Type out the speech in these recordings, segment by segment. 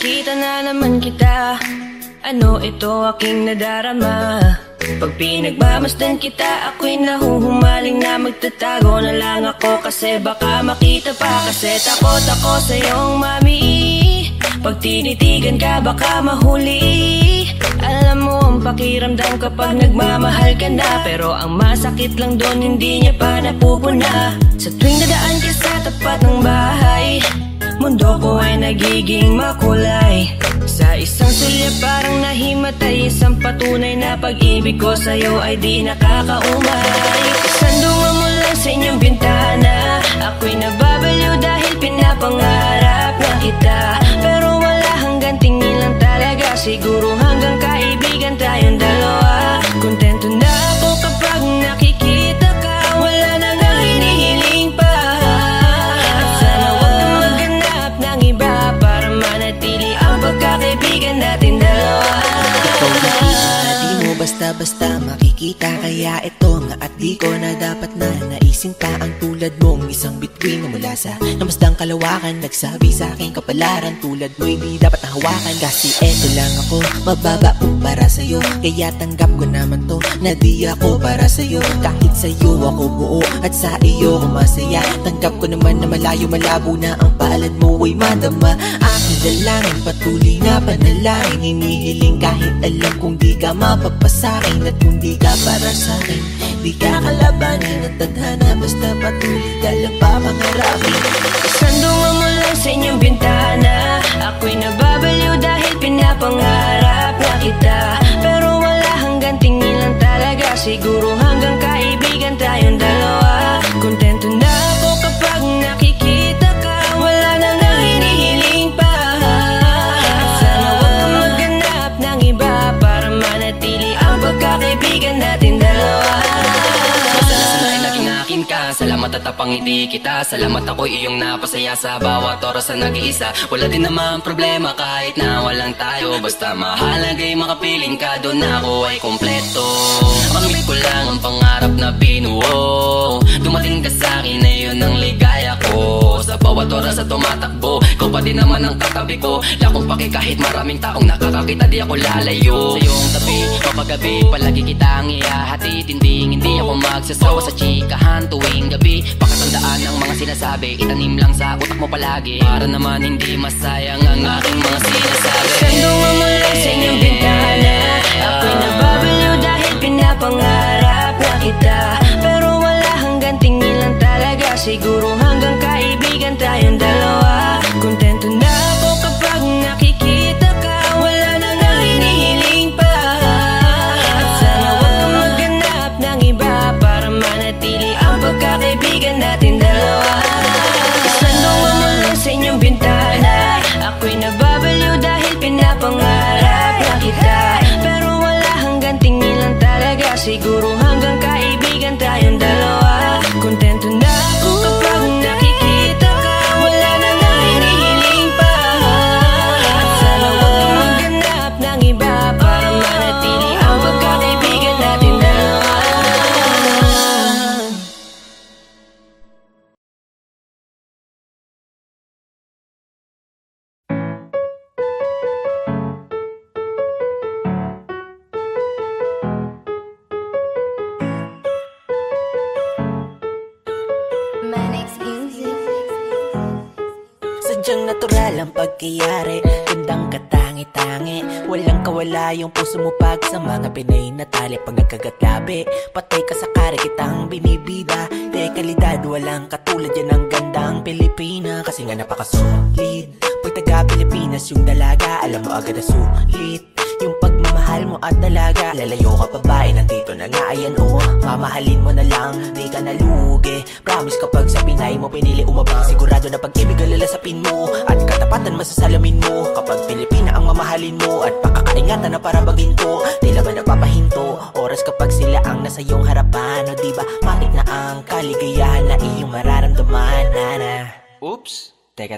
nakita na naman kita. Ano ito aking nadarama? Pag pinagmamasdan kita, ako'y nahuhumaling na magtatago na lang ako. Kasi baka makita pa, kasi takot ako sa iyong mami. Pag tinitigan ka, baka mahuli. Alam mo ang pakiramdam kapag nagmamahal ka na, pero ang masakit lang doon, hindi niya pa napupuna. Sa tuwing dadaan ka sa tapat ng bahay, mundo ko ay nagiging makulay. Sa isang sulya parang nahimatay, isang patunay na pag-ibig ko sa'yo ay di nakakaumay. Sandungan mo lang sa inyong bintana, ako'y nababaliw dahil pinapangarap na kita. Pero wala hanggang tingin lang talaga, siguro hanggang kaibigan tayong dalawa. Kontento na ako kapag nakikita ka, wala na nga hinihiling pa. At sana wag kang maghanap ng iba para manatili ang pagkakaibigan natin dalawa. Ikaw nakita, di mo basta-basta makikita, kaya ito nga at di ko na dapat na naisin pa. Ang tulad mong isang bituin na mula sa namasdang kalawakan, nagsabi sa aking kapalaran, tulad mo hindi dapat nahawakan. Kasi eto lang ako, mababa para sa'yo, kaya tanggap ko naman to na di ako para sa'yo. Kahit sa'yo ako buo at sa iyo ako masaya, tanggap ko naman na malayo malabo na ang palad mo ay madama. Aking dalangin, patuloy na panalangin, hinihiling kahit alam kung di ka mapapasakin. At kung di ka para sa'kin, di ka kalabanin at tadhana, basta patuloy ka lang papangarapin. Sandungan mo lang sa inyong bintana, ako'y nababaliw dahil pinapangarap na kita. Pero wala hanggang tingin lang talaga, siguro hanggang kaibigan tayong dalawa. Kontento na ako kapag nakikita ka, wala na nga hinihiling pa. At sana wag kang maghanap ng iba para manatili ang pagkakaibigan natin dalawa. Salamat at tapangiti kita, salamat ako'y iyong napasaya sa bawat oras na nag-iisa. Wala din naman problema kahit na walang tayo, basta mahalagay makapiling ka, doon ako ay kompleto. Pangit ko lang ang pangarap na binuo, dumating ka sa akin na yun ang ligaya ko. Sa bawat oras na tumatakbo, ikaw pa din naman ang katabi ko. Lakong paki kahit maraming taong nakakakita, di ako lalayo. Sa iyong tabi, papagabi, palagi kitang ihahatid. Hindi ako magsasawa sa chikahan tuwing gabi. Pakatandaan ang mga sinasabi, itanim lang sa utak mo palagi, para naman hindi masayang ang aking mga sinasabi. Sandungan mo lang sa inyong bintana, ako'y nababaliw dahil pinapangarap na kita. Pero wala hanggang tingin lang talaga, siguro hanggang kaibigan tayong dalawa. Kontento na ako kapag nakikita ka, wala na nga hinihiling pa. At sana wag kang maghanap ng iba para manatili ang pagkakaibigan natin dalawa. Sandungan mo lang sa inyong bintana, ako'y nababaliw dahil pinapangarap na kita. Pero wala hanggang tingin lang talaga, siguro hanggang kaibigan tayong dalawa. Kontento na ako kapag nakikita ka, wala na nga hinihiling pa. At sana wag kang maghanap ng iba para manatili ang pagkakaibigan natin dalawa. Sadyang natural ang pagkayari, gandang katangi-tangi, walang kawala yung puso mo pag sa mga Pinay na tali. Pag nagkagatlabi, patay ka sa kare kitang binibida. De kalidad, walang katulad yan ang gandang Pilipina. Kasi nga napakasolid, pag taga-Pilipinas yung dalaga, alam mo agad na sulit yung pagmamahal mo at dalaga. Lalayo ka pa ba, nandito na nga, ayan o, mamahalin mo na lang, di ka nalugi. Promise kapag sa Pinay mo pinili umabang, sigurado na pag-ibig ang lalasapin mo, at katapatan masasalamin mo. Kapag Pilipina ang mamahalin mo, at pakakaingatan na para baginto, tila ba napapahinto oras kapag sila ang nasa iyong harapan. O diba matik na ang kaligayahan na iyong mararamdaman, nana. Oops, teka.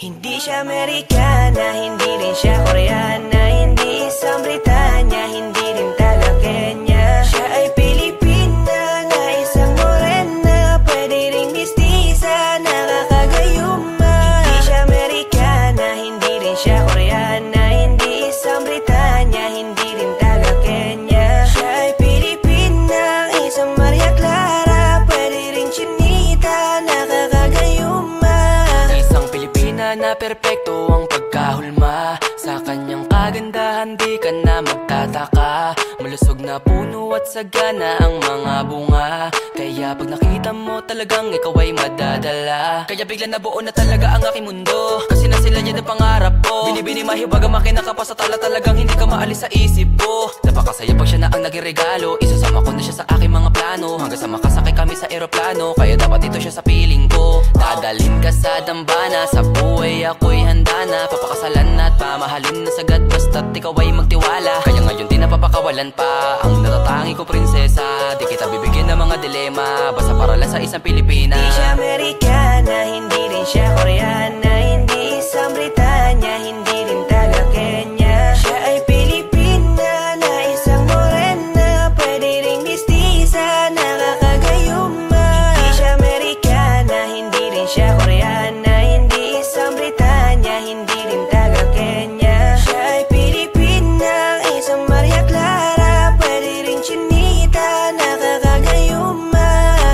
Hindi siya Amerikana, hindi rin siya Koreana, hindi isang Britanya, hindi rin taga Kenya. Siya ay Pilipina na isang morena, pwede ring mistisa, nakakagayuma. Hindi siya Amerikana, hindi rin siya Koreana, tila perpekto ang pagkahulma. Sa kanyang kagandahan di ka na magtataka. Malusog na puno at sagana ang mga bunga. Kaya pag nakita mo talagang ikaw ay madadala. Kaya bigla nabuo na talaga ang aking mundo. Kasi na sila yan ang pangarap ko. Binibini mahiwaga makinaka pa sa tala. Talagang hindi ka maalis sa isip ko. Napakasaya pag siya na ang naging regalo. Isasama ko na siya sa aking mga plano. Hanggang sa makasakay kami sa eroplano. Kaya dapat ito siya sa piling ko. Dadalhin ka sa dambana. Sa buhay ako'y handa na. Papakasalan at pamahalin na sagad. Basta't ikaw ay magtiwala. Kaya ngayon di napapakawalan pa ang natatangi ko prinsesa. Di kita bibigyan ng mga dilema. Basta para lang sa isang Pilipina. Hindi siya Amerikana, hindi rin siya Koreana, hindi isang Britanya, hindi rin taga Kenya. Siya ay Pilipina na isang morena, pwede ring mistisa, nakakagayuma. Hindi siya Amerikana, hindi rin siya Koreana, hindi isang Britanya, hindi rin taga Kenya. Siya ay Pilipina, isang Maria Clara, pwede ring chinita, nakakagayuma.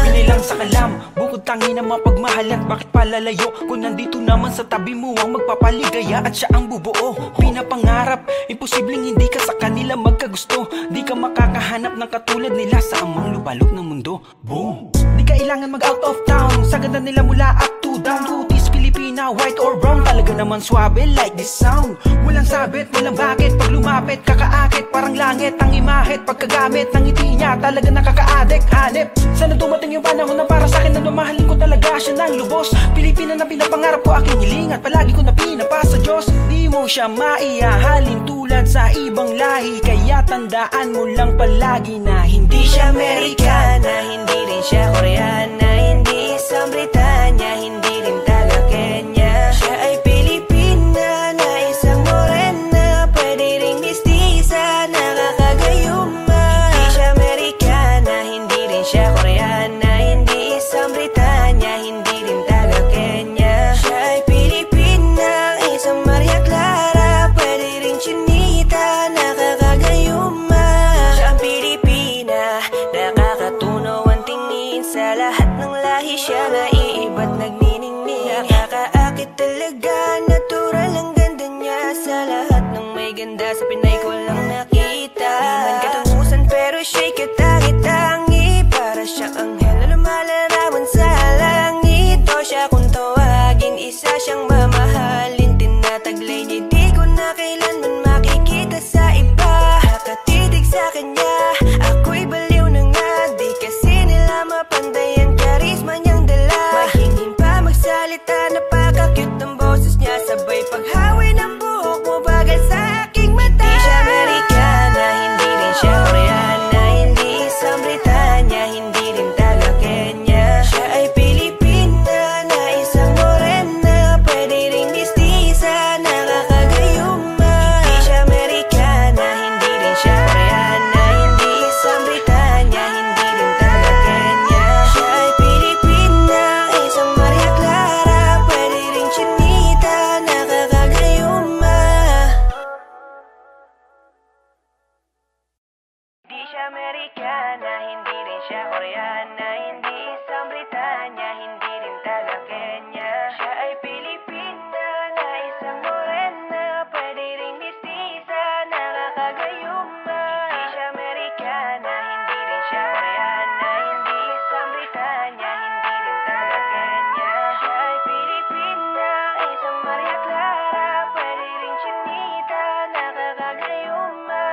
Pinilang sa kalam, bukod tangi na mapagmahalan. Bakit palalayo kung nandito naman sa tabi mo ang magpapaligaya at siya ang bubuo? Pinapangarap, imposibleng hindi ka sa kanila magkagusto. Di ka makakahanap ng katulad nila sa amang lubalok ng mundo. Boom! Di kailangan mag out of town, sa ganda nila mula up to down. Kutis, Pilipina, white or brown, talaga naman swabe like this sound. Walang sabit, walang bakit, pag lumapit kakaakit, parang langit ang imahit. Pagkagamit ng ngiti niya, talaga nakaka-addict, hanip. Sana dumating yung panahon na para sa akin na mamahalin ko talaga siya ng lubos. Pilipina na pinapangarap ko, aking hiling at palagi ko na pinapasa Diyos. Di mo siya maihahalin tulad sa ibang lahi, kaya tandaan mo lang palagi na hindi siya Amerikana, Hindi rin siya Koreana, hindi isang Britanya, hindi rin taga Kenya. Siya ay Pilipina na isang morena, pwede ring mistisa, nakakagayuma. Hindi siya Amerikana, hindi rin siya Koreana, hindi isang Britanya, hindi rin taga Kenya. Siya ay Pilipina, isang Maria Clara, pwede ring chinita, nakakagayuma. Siya ang Pilipina, nakakatunaw ang tingin. Sa lahat ng lahi siya naiiba't nagniningning. Nakakaakit talaga, natural ang ganda niya. Sa lahat ng may ganda sa Pinay ko lang nakita. Di man katungusan pero siya'y katangi-tangi. Para siyang anghel na lumalarawan sa langit. O siya kung tawagin, isa siyang mamahalin. Tinataglay niya, di ko na kailanman makikita sa iba. Nakatitig sa kanya, ako'y baliw na nga. Di kasi nila mapandayan karisma niyang dala. Mahingin pa magsalita, napaka-cute ng boses niya. Sabay paghawi ng buhok mo, bagal sa aking mata. Di siya Amerikana, hindi rin siya Koreana, hindi isang Britanya, hindi rin taga Kenya. Siya ay Pilipina na isang morena, pwede ring mistisa, nakakagayuma. Di siya Amerikana, hindi rin siya Koreana, hindi isang Britanya, hindi rin taga Kenya. Siya ay Pilipina, isang Maria Clara, pwede ring chinita, nakakagayuma. Di siya Amerikana, hindi rin siya Koreana, hindi isang Britanya, hindi rin taga Kenya. Siya ay Pilipina na isang morena, pwede ring mistisa, nakakagayuma. Di siya Amerikana, hindi rin siya Koreana, hindi isang Britanya, hindi rin taga Kenya. Siya ay Pilipina, isang Maria Clara, pwede ring chinita, nakakagayuma.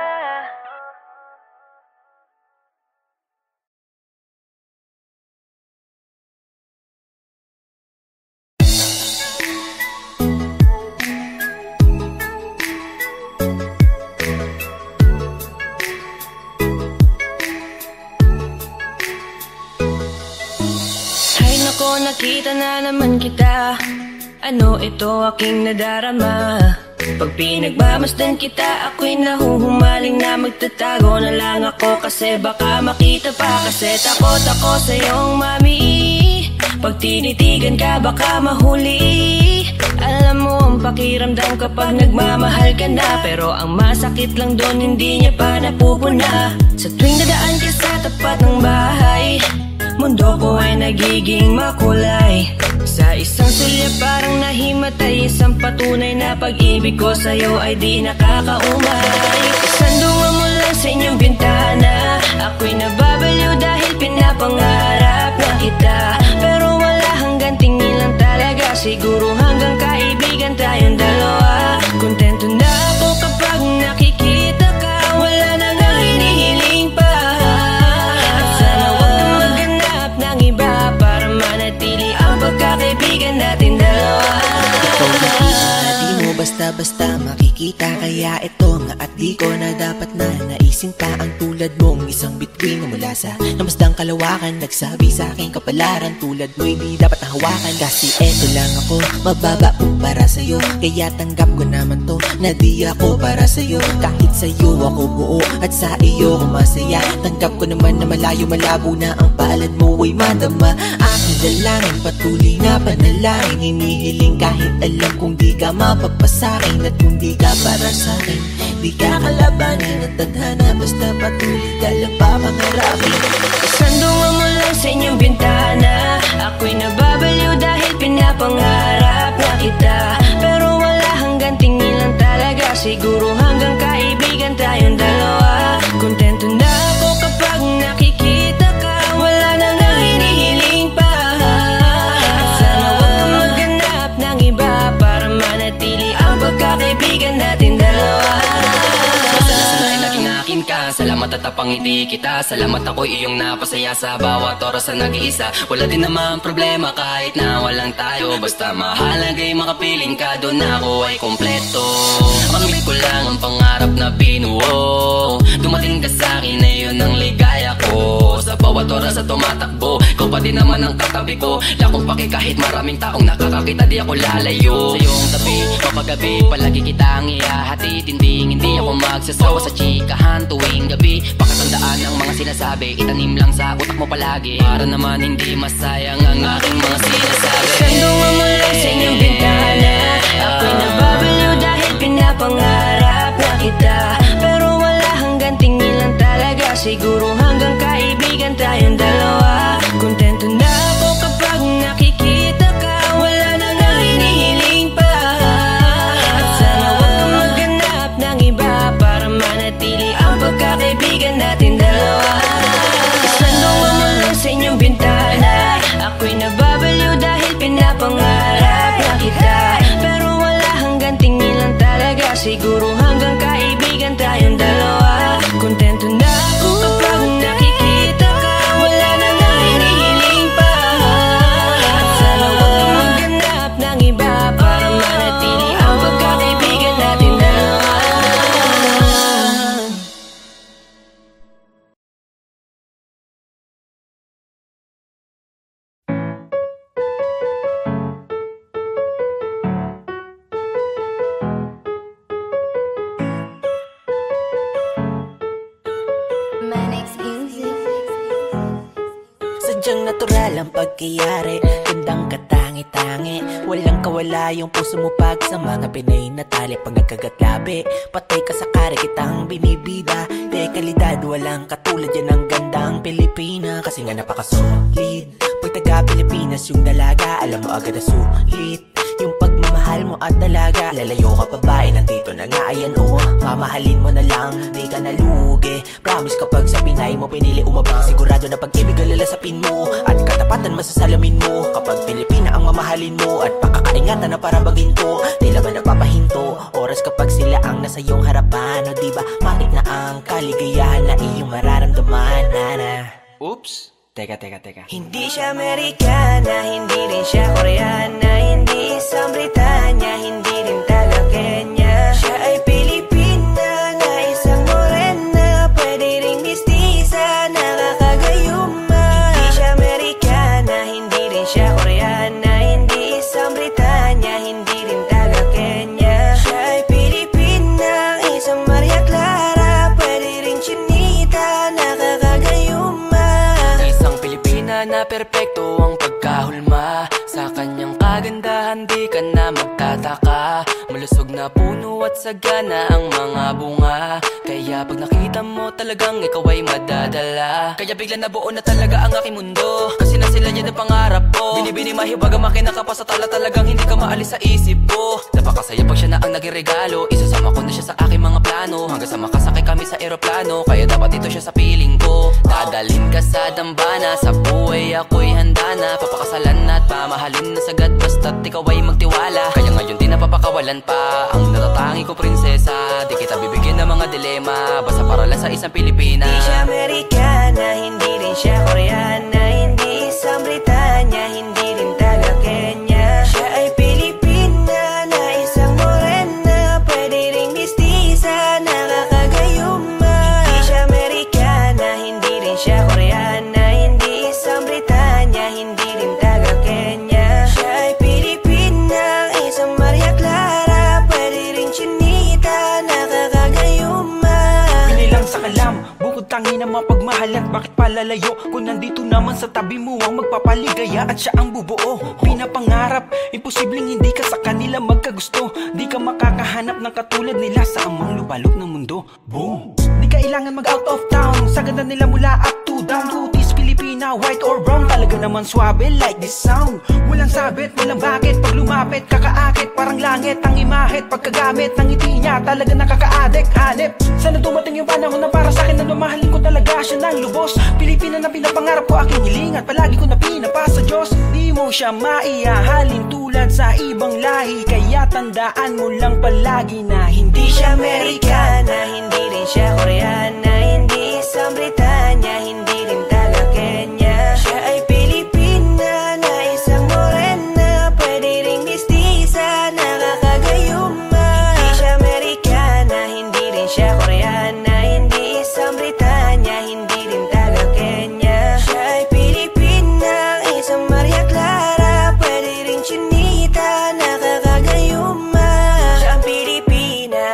Ay nako, nakita na naman kita. Ano ito aking nadarama? Pag pinagmamasdan kita, ako'y nahuhumaling na magtatago na lang ako. Kasi baka makita pa, kasi takot ako sa iyong mami. Pag tinitigan ka, baka mahuli. Alam mo ang pakiramdam kapag nagmamahal ka na. Pero ang masakit lang doon, hindi niya pa napupuna. Sa tuwing dadaan ka sa tapat ng bahay, mundo ko ay nagiging makulay. Sa isang silya parang nahimatay, isang patunay na pag-ibig ko sa'yo ay di nakakaumay. Sandungan mo lang sa inyong bintana, ako'y nababaliw dahil pinapangarap na kita. Pero wala hanggang tingin lang talaga, siguro hanggang kaibigan tayong dalawa. Kontento na ako kapag nakikita ka, wala na nga hinihiling pa. At sana wag kang maghanap ng iba para manatili ang pagkakaibigan natin dalawa. Ikaw nakita, di mo basta-basta makikita. Kaya ito nga at di ko na dapat na naisin pa ang tulad mong isang bituin na mula sa namasdang kalawakan. Nagsabi sa aking kapalaran, tulad mo'y di dapat nahawakan. Kasi eto lang ako, mababa po para sa'yo. Kaya tanggap ko naman to, na di ako para sa'yo. Kahit sa'yo ako buo at sa iyo ko masaya. Tanggap ko naman na malayo malabo na ang palad mo ay madama. Aking dalangin, patuloy na panalangin, hinihiling kahit alam kong di ka mapapasakin. At kung di ka para sa'kin, di ka kalabanin at tadhana. Basta patuloy ka lang papangarapin. Sandungan mo lang sa inyong bintana, ako'y nababaliw dahil pinapangarap na kita. Pero wala hanggang tingin lang talaga, siguro hanggang kaibigan tayong dalawa. Kontento na ako kapag nakikita ka, wala na nga hinihiling pa. At sana wag kang maghanap ng iba para manatili ang pagkakaibigan natin dalawa. Salamat at tapangiti kita, salamat ako'y iyong napasaya sa bawat oras na nag-iisa. Wala din naman problema kahit na walang tayo, basta mahalagay makapiling ka, doon ako ay kompleto. Kamit ko lang ang pangarap na binuo, dumating ka sa'kin na yun ang ligaya ko. Sa bawat oras na tumatakbo, ikaw pa din naman ang katabi ko. Lakong paki kahit maraming taong nakakakita, di ako lalayo. Sa iyong tabi, kapagabi, palagi kitang ihahatid. Hindi ako magsasawa sa chikahan tuwing gabi. Pakatandaan ang mga sinasabi, itanim lang sa utak mo palagi, para naman hindi masayang ang aking mga sinasabi. Sandungan mo lang sa inyong bintana, ako'y nababaliw dahil pinapangarap na kita. Pero wala hanggang tingin lang talaga, siguro hanggang kaibigan tayong dalawa. Kontento na ako kapag nakikita ka, wala na nga hinihiling pa. At sana wag kang maghanap ng iba para manatili ang pagkakaibigan natin dalawa. Sandungan mo lang sa inyong bintana, ako'y nababaliw dahil pinapangarap na kita. Pero wala hanggang tingin lang talaga, siguro hanggang kaibigan tayong dalawa. Kontento na ako kapag nakikita ka, wala na nga hinihiling pa. At sana wag kang maghanap ng iba para manatili ang pagkakaibigan natin dalawa. Sadyang natural ang pagkayari, gandang katangi-tangi. Walang kawala yung puso mo pag sa mga Pinay na tali. Pag nagkagatlabi, patay ka sa kare kitang binibida. De kalidad, walang katulad yan ang gandang Pilipina. Kasi nga napakasolid, pag taga-Pilipinas yung dalaga, alam mo agad na sulit yung pagmamahal mo at dalaga. Lalayo ka babae, nandito na nga ayan o, mamahalin mo na lang, di ka nalugi. Promise kapag sa Pinay mo pinili umabang, sigurado na pag-ibig ang lalasapin mo at katapatan masasalamin mo. Kapag Pilipina ang mamahalin mo at pakakaingatan na para baginto, tila ba napapahinto oras kapag sila ang nasa iyong harapan. O diba matik na ang kaligayahan na iyong mararamdaman, nana. Oops, teka. Hindi siya Amerikana, hindi rin siya Koreana, hindi isang Britanya, hindi rin taga Kenya. Siya ay Pilipina na isang morena, pwede ring mistisa, nakakagayuma. Hindi siya Amerikana, hindi rin siya Koreana, hindi isang Britanya, hindi rin taga Kenya. Siya ay Pilipina, isang Maria Clara, pwede ring chinita, nakakagayuma. Isang Pilipina na perpekto ang pagkahulma, sa kanyang kagandahan di ka na magtataka. Malusog na puno at sagana ang mga bunga, kaya Kaya pag nakita mo talagang ikaw ay madadala. Kaya bigla nabuo na talaga ang aking mundo, kasi na sila yan ang pangarap ko. Binibini mahiwaga makinaka pa sa tala, talagang hindi ka maalis sa isip ko. Napakasaya pag siya na ang naging regalo, isasama ko na siya sa aking mga plano, hanggang sa makasakay kami sa eroplano. Kaya dapat ito siya sa piling ko. Dadalhin ka sa dambana, sa buhay ako'y handa na. Papakasalan at pamahalin na sagad, basta't ikaw ay magtiwala. Kaya ngayon di napapakawalan pa ang natatangi ko prinsesa. Di kita bibigyan ng mga dilema, basta para lang sa isang Pilipina. Hindi siya Amerikana, hindi rin siya Koreana, hindi isang Britanya, hindi rin taga Kenya. Siya ay Pilipina na isang morena, pwede ring mistisa, nakakagayuma. Hindi siya Amerikana, hindi rin siya Koreana, hindi isang Britanya, hindi rin taga Kenya. Siya ay Pilipina, isang Maria Clara, pwede ring chinita, nakakagayuma. Pinilang sa kalam, bukod tangi na mapagmahal at bakit palalayo kung nandito naman sa tabi mo ang magpapaligaya at siya ang bubuo. Pinapangarap, imposibleng hindi ka sa kanila magkagusto. Di ka makakahanap ng katulad nila sa amang lupalop ng mundo. Boom! Di kailangan mag out of town, sa ganda nila mula up to down. Kutis Pilipina, white or brown, talaga naman swabe like this sound. Walang sabit, walang bakit, pag lumapit kakaakit, parang langit ang imahit. Pagkagamit ng ngiti niya, talaga nakaka-addict. Hanip, sana dumating yung panahon na para sa akin na mamahalin ko talaga siya ng lubos. Pilipina na pinapangarap ko, aking hiling at palagi ko na pinapasa Diyos. Di mo siya maihahalin tulad sa ibang lahi, kaya tandaan mo lang palagi na hindi siya Amerikana, hindi rin siya Koreana, hindi isang Britanya, hindi rin taga Kenya. Siya ay Pilipina na isang morena, pwede ring mistisa, nakakagayuma. Hindi siya Amerikana, hindi rin siya Koreana, hindi isang Britanya, hindi rin taga Kenya. Siya ay Pilipina, isang Maria Clara, pwede ring chinita, nakakagayuma. Siya ang Pilipina,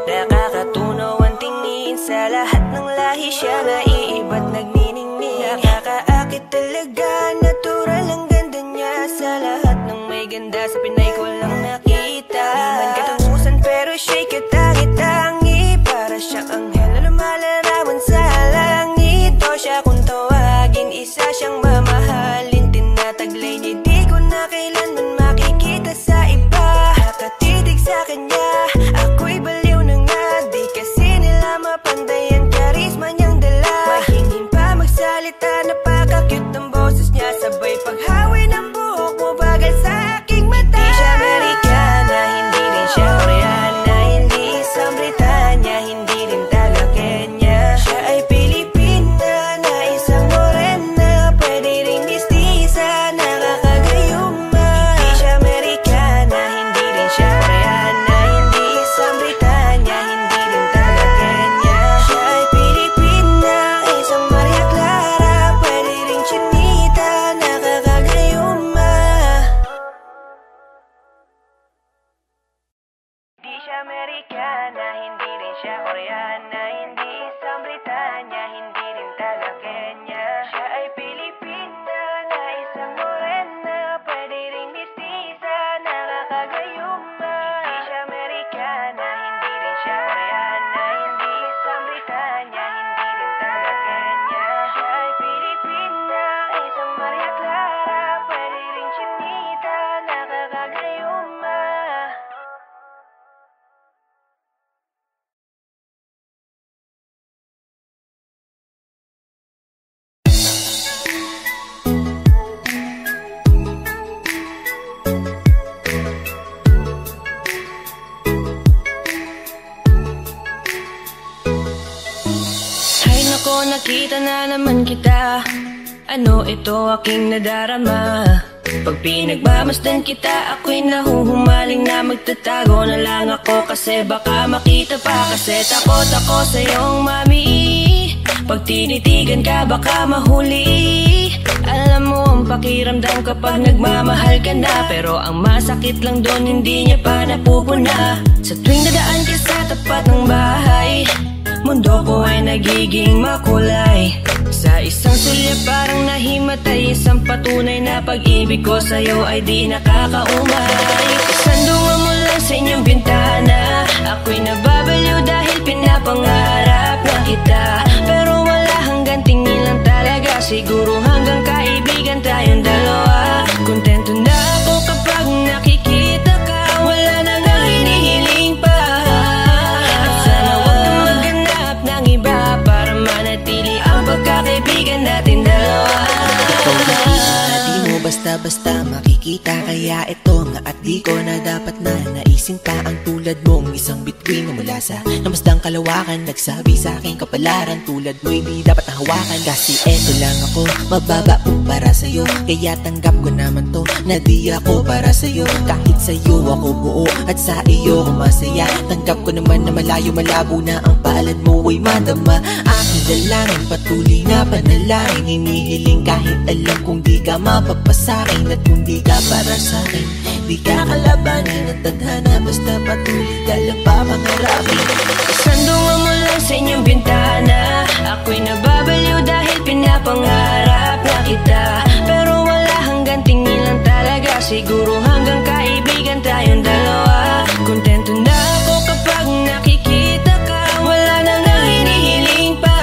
nakakatunaw ang tingin, sa lahat ng lahi siya naiiba't nagniningning. Nakakaakit talaga, natural ang ganda niya, sa lahat ng may ganda sa Pinay ko lang nakita. Di man katungusan pero siya'y katangi-tangi, para siyang anghel na lumalarawan sa langit. O siya kung tawagin, isa siyang mamahalin, tinataglay niya, di ko na kailanman makikita sa iba. Nakatitig sa kanya, ako'y baliw na nga, di kasi nila mapanday ang karisma niyang dala. Mahingin pa magsalita, napaka-cute ng boses niya, sabay paghawi ng buhok mo, bagal sa aking mata. Di siya Amerikana, hindi rin siya Koreana, hindi isang Britanya, hindi rin taga Kenya. Siya ay Pilipina na isang morena, pwede ring mistisa, nakakagayuma. Hindi siya Amerikana, hindi rin siya Koreana, hindi isang Britanya, hindi rin taga Kenya. Siya ay Pilipina, isang Maria Clara, pwede ring chinita, nakakagayuma. Hindi siya Amerikana, hindi rin siya Koreana, hindi isang Britanya, hindi rin taga Kenya. Siya ay Pilipina na isang morena, pwede ring mistisa, nakakagayuma. Hindi siya Amerikana, hindi rin siya Koreana, hindi isang Britanya, hindi rin taga Kenya. Siya ay Pilipina, isang Maria Clara, pwede ring chinita, nakakagayuma. Ay nako, nakita na naman kita, ano ito aking nadarama. Pag pinagmamasdan kita, ako'y nahuhumaling na magtatago na lang ako, kasi baka makita pa. Kasi takot ako sa iyong mami, pag tinitigan ka baka mahuli. Alam mo ang pakiramdam kapag nagmamahal ka na, pero ang masakit lang doon hindi niya pa napupuna. Sa tuwing dadaan ka sa tapat ng bahay, mundo ko ay nagiging makulay. Sa isang sulyap parang nahimatay, isang patunay na pag-ibig ko sa'yo ay di nakakaumay. Sandungan mo lang sa inyong bintana, ako'y nababaliw dahil pinapangarap basta-basta makikita. Kaya ito nga at di ko na dapat na naisin pa ang tulad mong isang bituin na mula sa namasdang kalawakan. Nagsabi sa aking kapalaran, tulad mo hindi dapat nahawakan. Kasi eto lang ako, mababa para sa'yo. Kaya tanggap ko naman to, na di ako para sa'yo. Kahit sa'yo ako buo at sa iyo ako masaya. Tanggap ko naman na malayo malabo na ang palad mo ay madama. Aking dalangin, patuloy na panalangin. Hinihiling kahit alam kung di ka mapapasakin. At kung di ka para sa'kin, di ka kalabanin. At tadhana basta patuloy ka lang papangarapin. Sandungan mo lang sa inyong bintana, ako'y nababaliw dahil pinapangarap na kita. Pero wala hanggang tingin lang talaga, siguro hanggang kaibigan tayong dalawa. Kontento na ako kapag nakikita ka, wala nang hinihiling pa.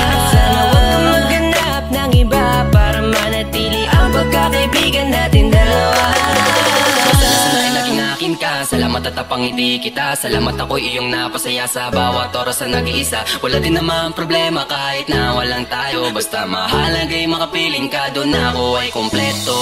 At sana wag kang maghanap ng iba para manatili ang pagkakaibigan natin dalawa. Salamat at napangiti kita. Salamat ako'y iyong napasaya sa bawat oras na nag-iisa. Wala din naman problema kahit na walang tayo. Basta mahalagay makapiling ka, doon ako ay kompleto.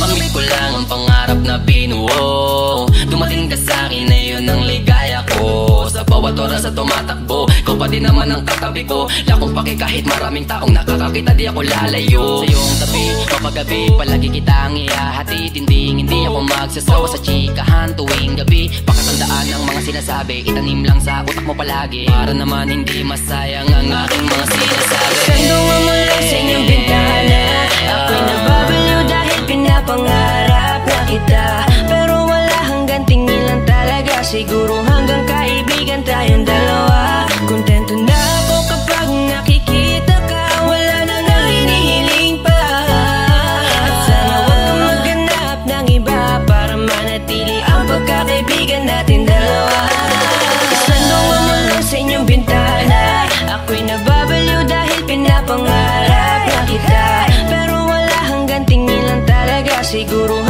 Kamit ko lang ang pangarap na binuo. Dumating ka sa'kin na yun ang ligaya ko. Sa bawat oras na tumatakbo, ikaw pa din naman ang katabi ko. Lakong paki kahit maraming taong nakakakita, di ako lalayo. Sa iyong tabi, kapagabi, palagi kitang ihahatid. Hindi ako magsasawa sa chikahan tuwing gabi. Pakatandaan ang mga sinasabi, itanim lang sa utak mo palagi, para naman hindi masayang ang aking mga sinasabi. Sandungan mo lang sa inyong bintana, ako'y nababaliw dahil pinapangarap na kita. Pero wala hanggang tingin lang talaga, siguro hanggang kaibigan tayong dalawa. Kontento na ako kapag nakikita ka, wala nang hinihiling pa. At sana wag kang maghanap ng iba para manatili ang pagkakaibigan natin dalawa. Sandungan mo lang sa inyong bintana, ako'y nababaliw dahil pinapangarap na kita. Pero wala hanggang tingin lang talaga, siguro